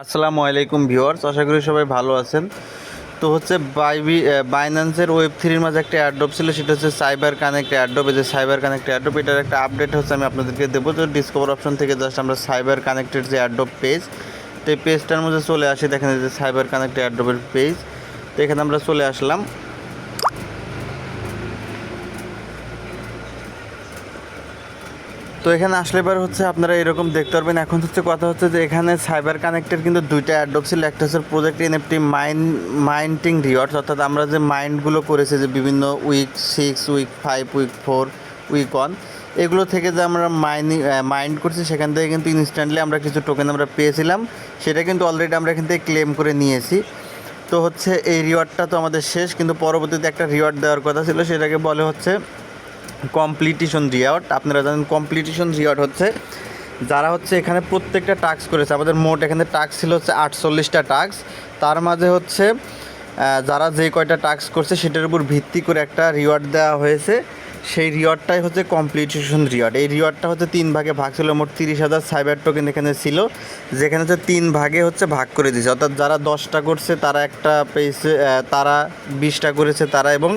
আসসালামু আলাইকুম ভিউয়ার্স, আশা করি সবাই ভালো আছেন। তো হচ্ছে বাইন্যান্সের ওয়েব3-র মাঝে একটা অ্যাড্রপ ছিল, সেটা হচ্ছে সাইবার কানেক্ট অ্যাড্রপ। এই যে সাইবার কানেক্ট অ্যাড্রপ, এটার একটা আপডেট হচ্ছে আমি আপনাদেরকে দেবো। তো ডিসকভার অপশন থেকে জাস্ট আমরা সাইবার কানেক্টের যে অ্যাড্রপ পেজ, তো এই পেজটার মধ্যে চলে আসি। দেখেন এই যে সাইবার কানেক্ট অ্যাড্রপের পেজ, তো এখানে আমরা চলে আসলাম। তো এখানে আসলে এবার হচ্ছে আপনারা এরকম দেখতে পারবেন। এখন হচ্ছে কথা হচ্ছে যে এখানে সাইবার কানেক্টের কিন্তু দুইটা অ্যাড্রপ ছিল। একটা হচ্ছে প্রজেক্ট এনএফটি মাইন্টিং রিওয়ার্ডস, অর্থাৎ আমরা যে মাইন্ডগুলো করেছি যে বিভিন্ন উইক 6, উইক 5, উইক 4, উইক 1, এগুলো থেকে যে আমরা মাইন্ড করছি, সেখান থেকে কিন্তু ইনস্ট্যান্টলি আমরা কিছু টোকেন আমরা পেয়েছিলাম। সেটা কিন্তু অলরেডি আমরা এখান থেকে ক্লেম করে নিয়েছি। তো হচ্ছে এই রিওয়ার্ডটা তো আমাদের শেষ, কিন্তু পরবর্তীতে একটা রিওয়ার্ড দেওয়ার কথা ছিল, সেটাকে বলে হচ্ছে কমপ্লিটিশন রিওয়ার্ড। আপনারা জানেন কমপ্লিটিশন রিওয়ার্ড হচ্ছে যারা হচ্ছে এখানে প্রত্যেকটা টাস্ক করেছে। আমাদের মোট এখানে টাস্ক ছিল হচ্ছে 48টা টাস্ক। তার মাঝে হচ্ছে যারা যে কয়টা টাস্ক করছে সেটার উপর ভিত্তি করে একটা রিওয়ার্ড দেওয়া হয়েছে। সেই রিওয়ার্ডটাই হচ্ছে কমপ্লিটিশন রিওয়ার্ড। এই রিওয়ার্ডটা হচ্ছে 3 ভাগে ভাগ ছিল। মোট 30,000 সাইবার টোকেন এখানে ছিল, যেখানে হচ্ছে 3 ভাগে হচ্ছে ভাগ করে দিয়েছে। অর্থাৎ যারা 10টা করছে তারা একটা পেয়েছে, তারা 20টা করেছে তারা, এবং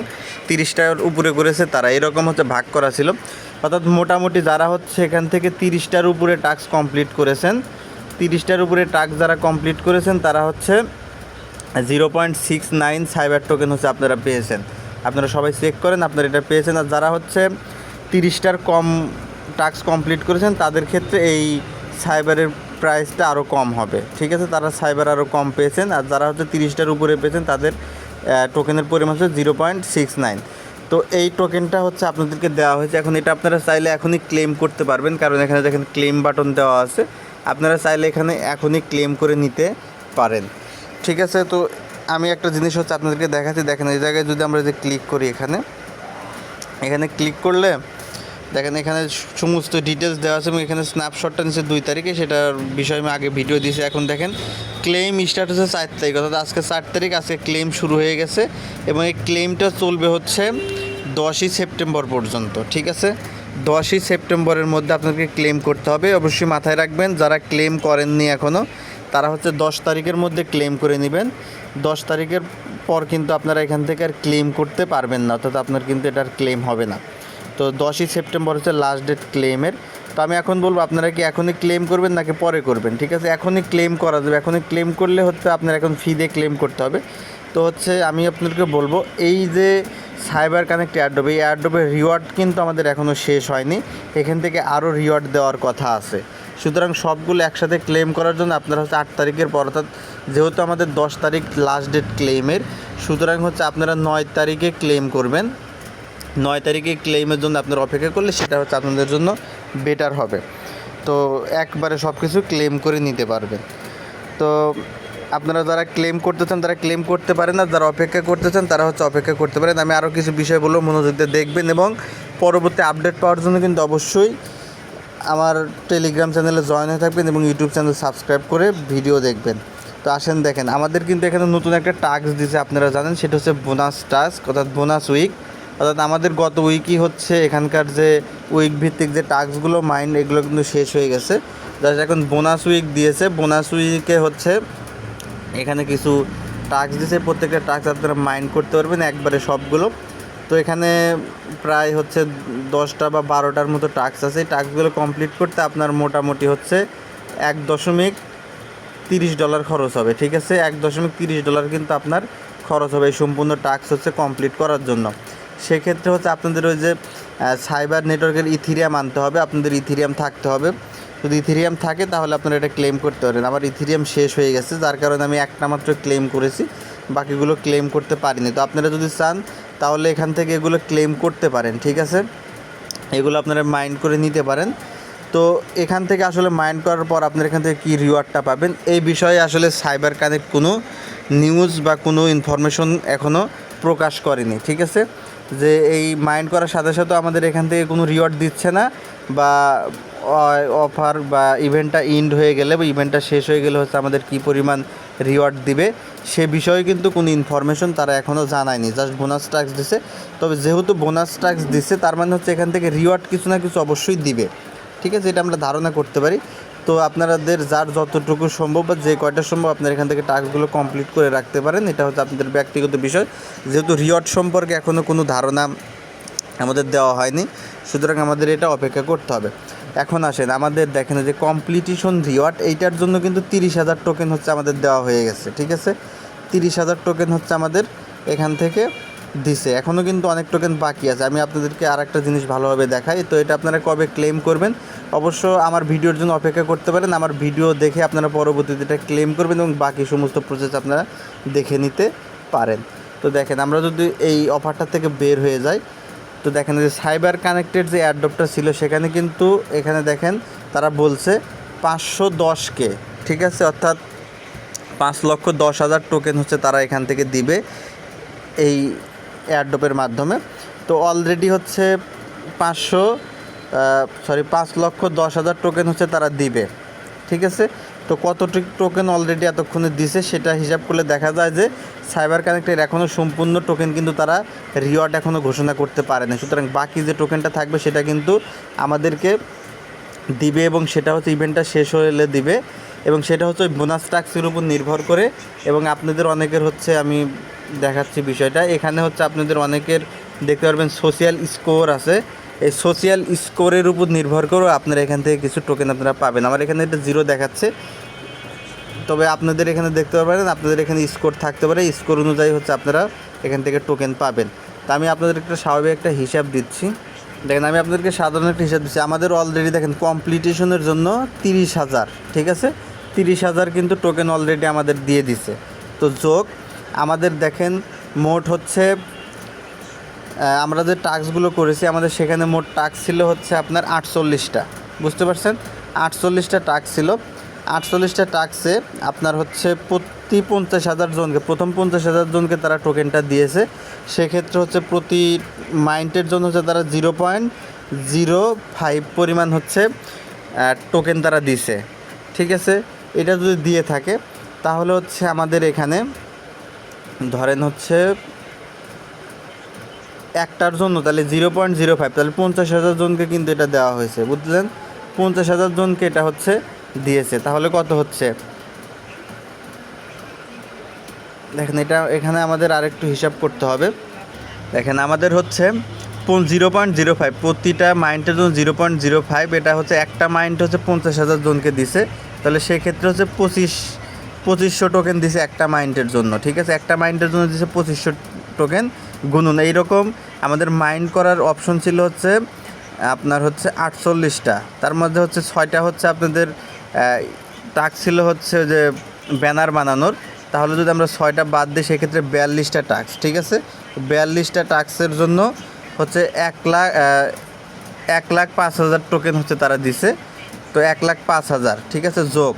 30টার উপরে করেছে তারা, এরকম হচ্ছে ভাগ করা ছিল। অর্থাৎ মোটামুটি যারা হচ্ছে এখান থেকে 30টার উপরে টাস্ক কমপ্লিট করেছেন, 30টার উপরে টাস্ক যারা কমপ্লিট করেছেন তারা হচ্ছে 0.69 সাইবার টোকেন হচ্ছে আপনারা পেয়েছেন। আপনারা সবাই চেক করেন, আপনারা এটা পেয়েছেন। আর যারা হচ্ছে 30টার কম টাস্ক কমপ্লিট করেছেন তাদের ক্ষেত্রে এই সাইবারের প্রাইসটা আরও কম হবে, ঠিক আছে? তারা সাইবার আরও কম পেয়েছেন। আর যারা হচ্ছে 30টার উপরে পেয়েছেন তাদের টোকেনের পরিমাণ হচ্ছে 0.69। তো এই টোকেনটা হচ্ছে আপনাদেরকে দেওয়া হয়েছে। এখন এটা আপনারা চাইলে এখনই ক্লেম করতে পারবেন, কারণ এখানে দেখেন ক্লেম বাটন দেওয়া আছে। আপনারা চাইলে এখানে এখনই ক্লেম করে নিতে পারেন, ঠিক আছে? তো আমি একটা জিনিস হচ্ছে আপনাদেরকে দেখাচ্ছি। দেখেন এই জায়গায় যদি আমরা যে ক্লিক করি, এখানে ক্লিক করলে দেখেন এখানে সমস্ত ডিটেলস দেওয়া আছে, এবং এখানে স্ন্যাপশটটা নিচ্ছে 2 তারিখে, সেটার বিষয়ে আমি আগে ভিডিও দিয়েছি। এখন দেখেন ক্লেম স্টার্ট হচ্ছে 4 তারিখ, অর্থাৎ আজকে 4 তারিখ, আজকে ক্লেম শুরু হয়ে গেছে, এবং এই ক্লেমটা চলবে হচ্ছে 10ই সেপ্টেম্বর পর্যন্ত, ঠিক আছে? 10ই সেপ্টেম্বরের মধ্যে আপনাকে ক্লেম করতে হবে। অবশ্যই মাথায় রাখবেন, যারা ক্লেম করেননি এখনও তারা হচ্ছে 10 তারিখের মধ্যে ক্লেম করে নেবেন। 10 তারিখের পর কিন্তু আপনারা এখান থেকে আর ক্লেম করতে পারবেন না, অর্থাৎ আপনার কিন্তু এটার ক্লেম হবে না। তো 10ই সেপ্টেম্বর হচ্ছে লাস্ট ডেট ক্লেমের। তো আমি এখন বলবো আপনারা কি এখনই ক্লেম করবেন নাকি পরে করবেন, ঠিক আছে? এখনই ক্লেম করা যাবে। এখনই ক্লেম করলে হচ্ছে আপনার এখন ফি দিয়ে ক্লেম করতে হবে। তো হচ্ছে আমি আপনাদেরকে বলবো, এই যে সাইবার কানেক্ট এয়ারড্রপ, এই এয়ারড্রপের রিওয়ার্ড কিন্তু আমাদের এখনও শেষ হয়নি। এখান থেকে আরও রিওয়ার্ড দেওয়ার কথা আছে। সুতরাং সবগুলো একসাথে ক্লেম করার জন্য আপনারা হচ্ছে 8 তারিখের পর, অর্থাৎ যেহেতু আমাদের 10 তারিখ লাস্ট ডেট ক্লেমের, সুতরাং হচ্ছে আপনারা 9 তারিখে ক্লেম করবেন। 9 তারিখে ক্লেমের জন্য আপনারা অপেক্ষা করলে সেটা হচ্ছে আপনাদের জন্য বেটার হবে। তো একবারে সব কিছু ক্লেম করে নিতে পারবেন। তো আপনারা যারা ক্লেম করতে চান তারা ক্লেম করতে পারেন, আর যারা অপেক্ষা করতে চান তারা হচ্ছে অপেক্ষা করতে পারেন। আমি আরও কিছু বিষয় বলবো, মনোযোগ দিয়ে দেখবেন, এবং পরবর্তী আপডেট পাওয়ার জন্য কিন্তু অবশ্যই আমার টেলিগ্রাম চ্যানেলে জয়েন হয়ে থাকবেন এবং ইউটিউব চ্যানেল সাবস্ক্রাইব করে ভিডিও দেখবেন। তো আসেন দেখেন, আমাদের কিন্তু এখানে নতুন একটা টাস্ক দিয়েছে, আপনারা জানেন, সেটা হচ্ছে বোনাস টাস্ক, অর্থাৎ বোনাস উইক। অর্থাৎ আমাদের গত উইকই হচ্ছে এখানকার যে উইক ভিত্তিক যে টাস্কগুলো মাইন্ড, এগুলো কিন্তু শেষ হয়ে গেছে। জাস্ট এখন বোনাস উইক দিয়েছে। বোনাস উইকে হচ্ছে এখানে কিছু টাস্ক দিয়েছে, প্রত্যেকটা টাস্ক আপনারা মাইন্ড করতে পারবেন একবারে সবগুলো। তো এখানে প্রায় হচ্ছে 10টা বা 12টার মতো টাস্ক আছে। এই টাস্কগুলো কমপ্লিট করতে আপনার মোটামুটি হচ্ছে $1.30 খরচ হবে, ঠিক আছে? $1.30 কিন্তু আপনার খরচ হবে এই সম্পূর্ণ টাস্ক হচ্ছে কমপ্লিট করার জন্য। সেক্ষেত্রে হচ্ছে আপনাদের ওই যে সাইবার নেটওয়ার্কের ইথিরিয়াম আনতে হবে, আপনাদের ইথিরিয়াম থাকতে হবে। যদি ইথিরিয়াম থাকে তাহলে আপনারা এটা ক্লেম করতে পারেন। আমার ইথিরিয়াম শেষ হয়ে গেছে, যার কারণে আমি একটা মাত্র ক্লেম করেছি, বাকিগুলো ক্লেম করতে পারিনি। তো আপনারা যদি চান তাহলে এখান থেকে এগুলো ক্লেম করতে পারেন, ঠিক আছে? এগুলো আপনারা মাইন্ড করে নিতে পারেন। তো এখান থেকে আসলে মাইন্ড করার পর আপনারা এখান থেকে কী রিওয়ার্ডটা পাবেন, এই বিষয়ে আসলে সাইবার কানেক্ট কোনো নিউজ বা কোনো ইনফরমেশন এখনও প্রকাশ করেনি, ঠিক আছে? যে এই মাইন্ড করার সাথে সাথে আমাদের এখান থেকে কোনো রিওয়ার্ড দিচ্ছে না, বা অফার বা ইভেন্টটা এন্ড হয়ে গেলে বা ইভেন্টটা শেষ হয়ে গেলে হচ্ছে আমাদের কী পরিমাণ রিওয়ার্ড দিবে সে বিষয়ে কিন্তু কোনো ইনফরমেশন তারা এখনও জানায়নি। জাস্ট বোনাস ট্যাক্স দিছে। তবে যেহেতু বোনাস ট্যাক্স দিচ্ছে, তার মানে হচ্ছে এখান থেকে রিওয়ার্ড কিছু না কিছু অবশ্যই দিবে, ঠিক আছে? এটা আমরা ধারণা করতে পারি। তো আপনাদের যার যতটুকু সম্ভব বা যে কয়টা সম্ভব আপনার এখান থেকে টাস্কগুলো কমপ্লিট করে রাখতে পারেন, এটা হচ্ছে আপনাদের ব্যক্তিগত বিষয়। যেহেতু রিওয়ার্ড সম্পর্কে এখনও কোনো ধারণা আমাদের দেওয়া হয়নি, সুতরাং আমাদের এটা অপেক্ষা করতে হবে। এখন আসেন, আমাদের দেখেন যে কমপ্লিটিশন রিওয়ার্ড, এইটার জন্য কিন্তু 30,000 টোকেন হচ্ছে আমাদের দেওয়া হয়ে গেছে, ঠিক আছে। 30,000 টোকেন হচ্ছে আমাদের এখান থেকে দিছে, এখনও কিন্তু অনেক টোকেন বাকি আছে। আমি আপনাদেরকে আর একটা জিনিস ভালোভাবে দেখাই। তো এটা আপনারা কবে ক্লেম করবেন, অবশ্য আমার ভিডিওর জন্য অপেক্ষা করতে পারেন। আমার ভিডিও দেখে আপনারা পরবর্তীতে এটা ক্লেম করবেন এবং বাকি সমস্ত প্রসেস আপনারা দেখে নিতে পারেন। তো দেখেন, আমরা যদি এই অফারটা থেকে বের হয়ে যাই, তো দেখেন যে সাইবার কানেক্টেড যে অ্যাডপ্টটা ছিল সেখানে কিন্তু এখানে দেখেন তারা বলছে 510K, ঠিক আছে, অর্থাৎ 5,10,000 টোকেন হচ্ছে তারা এখান থেকে দিবে এই এয়ারড্রপের মাধ্যমে। তো অলরেডি হচ্ছে 5,10,000 টোকেন হচ্ছে তারা দিবে, ঠিক আছে। তো কতটুকু টোকেন অলরেডি এতক্ষণে দিছে সেটা হিসাব করলে দেখা যায় যে সাইবার কানেক্টের এখনও সম্পূর্ণ টোকেন কিন্তু তারা রিওয়ার্ড এখনও ঘোষণা করতে পারে না। সুতরাং বাকি যে টোকেনটা থাকবে সেটা কিন্তু আমাদেরকে দিবে এবং সেটা হচ্ছে ইভেন্টটা শেষ হলে দিবে এবং সেটা হচ্ছে ওই বোনাস টাস্কের উপর নির্ভর করে। এবং আপনাদের অনেকের হচ্ছে, আমি দেখাচ্ছি বিষয়টা, এখানে হচ্ছে আপনাদের অনেকের দেখতে পারবেন সোশ্যাল স্কোর আছে। এই সোশ্যাল স্কোরের উপর নির্ভর করেও আপনারা এখান থেকে কিছু টোকেন আপনারা পাবেন। আমার এখানে এটা 0 দেখাচ্ছে, তবে আপনাদের এখানে দেখতে পারেন আপনাদের এখানে স্কোর থাকতে পারে, স্কোর অনুযায়ী হচ্ছে আপনারা এখান থেকে টোকেন পাবেন। তা আমি আপনাদের একটা স্বাভাবিক একটা হিসাব দিচ্ছি। দেখেন, আমি আপনাদেরকে সাধারণ একটা হিসাব দিচ্ছি। আমাদের অলরেডি দেখেন কমপ্লিটেশনের জন্য 30,000, ঠিক আছে, 30,000 কিন্তু টোকেন অলরেডি আমাদের দিয়ে দিছে। তো যোগ আমাদের দেখেন মোট হচ্ছে আমরা যে টাস্কগুলো করেছি আমাদের সেখানে মোট টাস্ক ছিল হচ্ছে আপনার 48টা, বুঝতে পারছেন, 48টা টাস্ক ছিল। 48টা টাস্কে আপনার হচ্ছে প্রতি 50,000 জনকে, প্রথম 50,000 জনকে তারা টোকেনটা দিয়েছে। সেক্ষেত্রে হচ্ছে প্রতি মাইন্ডের জন্য হচ্ছে তারা 0.05 পরিমাণ হচ্ছে টোকেন তারা দিছে, ঠিক আছে। এটা যদি দিয়ে থাকে তাহলে হচ্ছে আমাদের এখানে ধরেন হচ্ছে একটার জন্য তাহলে 0.05, তাহলে 50,000 জনকে কিন্তু এটা দেওয়া হয়েছে, বুঝলেন, 50,000 জনকে এটা হচ্ছে দিয়েছে। তাহলে কত হচ্ছে দেখেন, এটা এখানে আমাদের আরেকটু হিসাব করতে হবে। দেখেন আমাদের হচ্ছে 0.05 প্রতিটা মাইন্ডের জন্য 0.05, এটা হচ্ছে একটা মাইন্ড হচ্ছে 50,000 জনকে দিছে। তাহলে সেক্ষেত্রে হচ্ছে 2500 টোকেন দিছে একটা মাইন্ডের জন্য, ঠিক আছে, একটা মাইন্ডের জন্য দিছে 2500 টোকেন গুনুন। এইরকম আমাদের মাইন্ড করার অপশন ছিল হচ্ছে আপনার হচ্ছে 48টা, তার মধ্যে হচ্ছে 6টা হচ্ছে আপনাদের টাস্ক ছিল হচ্ছে যে ব্যানার বানানোর। তাহলে যদি আমরা 6টা বাদ দিই সেক্ষেত্রে 42টা টাস্ক, ঠিক আছে। 42টা টাস্কের জন্য হচ্ছে 1,05,000 টোকেন হচ্ছে তারা দিছে। তো 1,05,000, ঠিক আছে, যোগ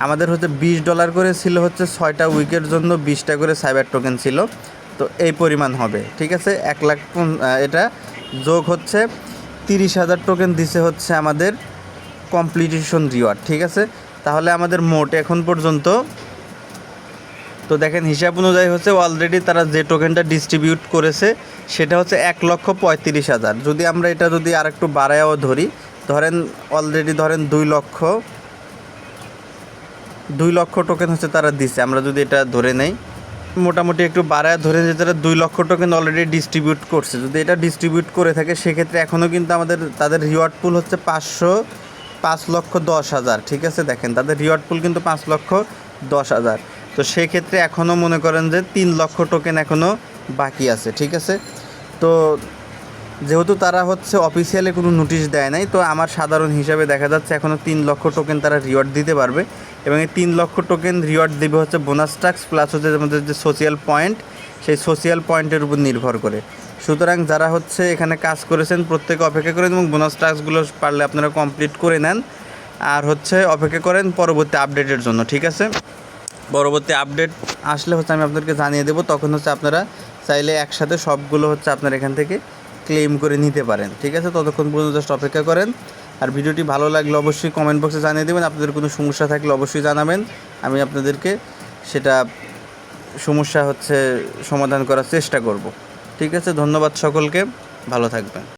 আমাদের হচ্ছে $20 করে ছিল হচ্ছে 6টা উইকের জন্য 20টা করে সাইবার টোকেন ছিল। তো এই পরিমাণ হবে, ঠিক আছে, 1,00,000 এটা যোগ হচ্ছে 30,000 টোকেন দিছে হচ্ছে আমাদের কমপ্লিটেশন রিওয়ার্ড, ঠিক আছে। তাহলে আমাদের মোট এখন পর্যন্ত, তো দেখেন হিসাব অনুযায়ী হচ্ছে অলরেডি তারা যে টোকেনটা ডিস্ট্রিবিউট করেছে সেটা হচ্ছে 1,35,000। যদি আমরা এটা যদি আর একটু বাড়ায়ও ধরি, ধরেন অলরেডি ধরেন 2 লক্ষ টোকেন হচ্ছে তারা দিছে, আমরা যদি এটা ধরে নেই মোটামুটি একটু বাড়ায় ধরে যে তারা 2 লক্ষ টোকেন অলরেডি ডিস্ট্রিবিউট করছে। যদি এটা ডিস্ট্রিবিউট করে থাকে সেক্ষেত্রে এখনও কিন্তু তাদের রিওয়ার্ড পুল হচ্ছে 5,10,000, ঠিক আছে। দেখেন তাদের রিওয়ার্ড পুল কিন্তু 5,10,000। তো সেক্ষেত্রে এখনও মনে করেন যে 3 লক্ষ টোকেন এখনও বাকি আছে, ঠিক আছে। তো যেহেতু তারা হচ্ছে অফিসিয়ালি কোনো নোটিশ দেয় নাই, তো আমার সাধারণ হিসাবে দেখা যাচ্ছে এখনও 3 লক্ষ টোকেন তারা রিওয়ার্ড দিতে পারবে এবং এই 3 লক্ষ টোকেন রিওয়ার্ড দেবে হচ্ছে বোনাস টাস্ক প্লাস হচ্ছে আমাদের যে সোশ্যাল পয়েন্ট, সেই সোশ্যাল পয়েন্টের উপর নির্ভর করে। সুতরাং যারা হচ্ছে এখানে কাজ করেছেন প্রত্যেকে অপেক্ষা করেন এবং বোনাস টাস্কগুলো পারলে আপনারা কমপ্লিট করে নেন আর হচ্ছে অপেক্ষা করেন পরবর্তী আপডেটের জন্য, ঠিক আছে। পরবর্তী আপডেট আসলে হচ্ছে আমি আপনাদেরকে জানিয়ে দেবো, তখন হচ্ছে আপনারা চাইলে একসাথে সবগুলো হচ্ছে আপনারা এখান থেকে ক্লেম করে নিতে পারেন, ঠিক আছে। ততক্ষণ পর্যন্ত জাস্ট অপেক্ষা করেন। আর ভিডিওটি ভালো লাগলে অবশ্যই কমেন্ট বক্সে জানিয়ে দেবেন, আপনাদের কোনো সমস্যা থাকলে অবশ্যই জানাবেন, আমি আপনাদেরকে সেটা সমস্যা হচ্ছে সমাধান করার চেষ্টা করব, ঠিক আছে। ধন্যবাদ সকলকে, ভালো থাকবেন।